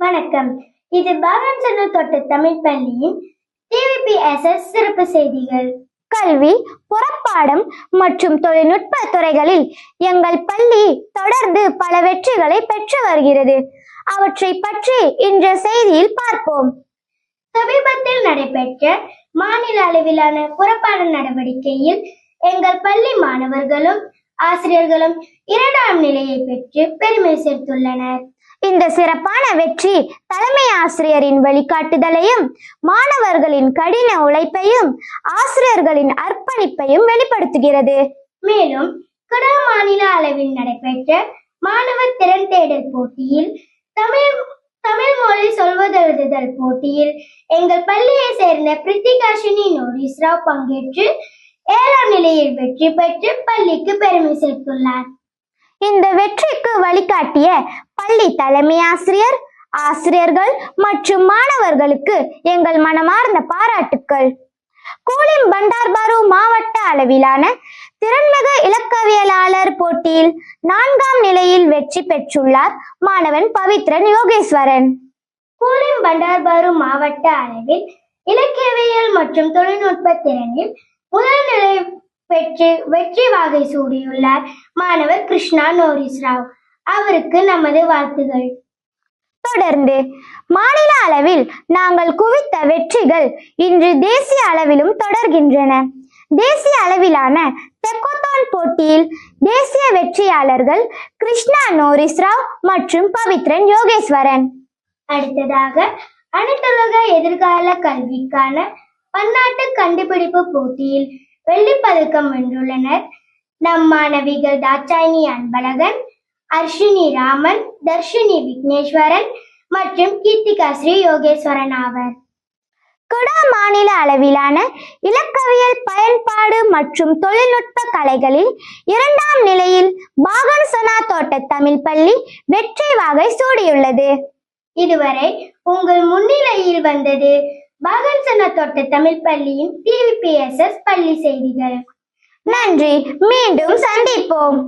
வணக்கம். இது பாகன் சொன்ன தொட்ட தமிழ் பள்ளியின் டிவிபிஎஸ்எஸ் சிறப்பு செய்திகள். கல்வி, புறப்பாடம் மற்றும் தொழில்நுட்ப துறைகளில் எங்கள் பள்ளி தொடர்ந்து பல வெற்றிகளை பெற்று வருகிறது. அவற்றை பற்றி இன்றைய செய்தியில் பார்ப்போம். சமீபத்தில் நடைபெற்ற மாநில அளவிலான புறப்பாட நடவடிக்கையில் எங்கள் பள்ளி மாணவர்களும் ஆசிரியர்களும் 2ஆம் நிலையை பெற்று பெருமை சேர்த்துள்ளனர். இந்த சிறப்பான வெற்றி தலைமை ஆசிரியரின் வழிகாட்டுதலையும் மாணவர்களின் கடின உழைப்பையும் ஆசிரியர்களின் அர்ப்பணிப்பையும் வெளிப்படுத்துகிறது. மேலும் குடா மாநில அளவில் நடைபெற்ற மாணவர் திறன் தேடல் போட்டியில் தமிழ் மொழி சொல்வதெழுதுதல் போட்டியில் எங்கள் பள்ளியை சேர்ந்த பிரித்திகாஷினி நோரிஸ்ராவ் பங்கேற்று 7ஆம் நிலையில் வெற்றி பெற்று பள்ளிக்கு பெருமை சேர்த்துள்ளார். இந்த வெற்றிக்கு வழிகாட்டிய பள்ளி தலைமை ஆசிரியர், ஆசிரியர்கள் மற்றும் மாணவர்களுக்கு எங்கள் மனமார்ந்த பாராட்டுக்கள். கூலிம் பண்டார்பாரு மாவட்ட அளவிலான திறன்மிகு இலக்கவியலாளர் போட்டியில் 4ஆம் நிலையில் வெற்றி பெற்றுள்ளார் மாணவன் பவித்ரன் யோகேஸ்வரன். கூலிம் பண்டார்பாரு மாவட்ட அளவில் இலக்கியவியல் மற்றும் தொழில்நுட்ப திறனில் முதல் நிலை பெற்று வெற்றி வாகை சூடியுள்ளார் மாணவர் கிருஷ்ணா நோரிஸ்ராவ். அவருக்கு நமது வாழ்த்துகள். தொடர்ந்து மாநில அளவில் நாங்கள் குவித்த வெற்றிகள் இன்று தேசிய அளவிலும் தொடர்கின்றன. தேசிய அளவிலான தெக்கோத்தான் போட்டியில் தேசிய வெற்றியாளர்கள் கிருஷ்ணா நோரிஸ்ராவ் மற்றும் பவித்ரன் யோகேஸ்வரன். அடுத்ததாக அனைத்துலக எதிர்கால கல்விக்கான பன்னாட்டு கண்டுபிடிப்பு போட்டியில் வெள்ளிப்பதக்கம் வென்றுள்ளனர் நம் மாணவிகள் தாட்சாயினி அன்பழகன், அர்ஷினி ராமன், தர்ஷினி விக்னேஸ்வரன் மற்றும் கீர்த்திகா ஸ்ரீ யோகேஸ்வரன் ஆவர். குடா மாநில அளவிலான இலக்கவியல் பயன்பாடு மற்றும் தொழில்நுட்ப கலைகளில் 2ஆம் நிலையில் பாகன் சொனா தோட்ட தமிழ் பள்ளி வெற்றி வாகை சூடியுள்ளது. இதுவரை உங்கள் முன்னிலையில் வந்தது பாகன் சொனா தோட்ட தமிழ் பள்ளியின் டிவிபிஎஸ்எஸ் பள்ளி செய்திகள். நன்றி. மீண்டும் சந்திப்போம்.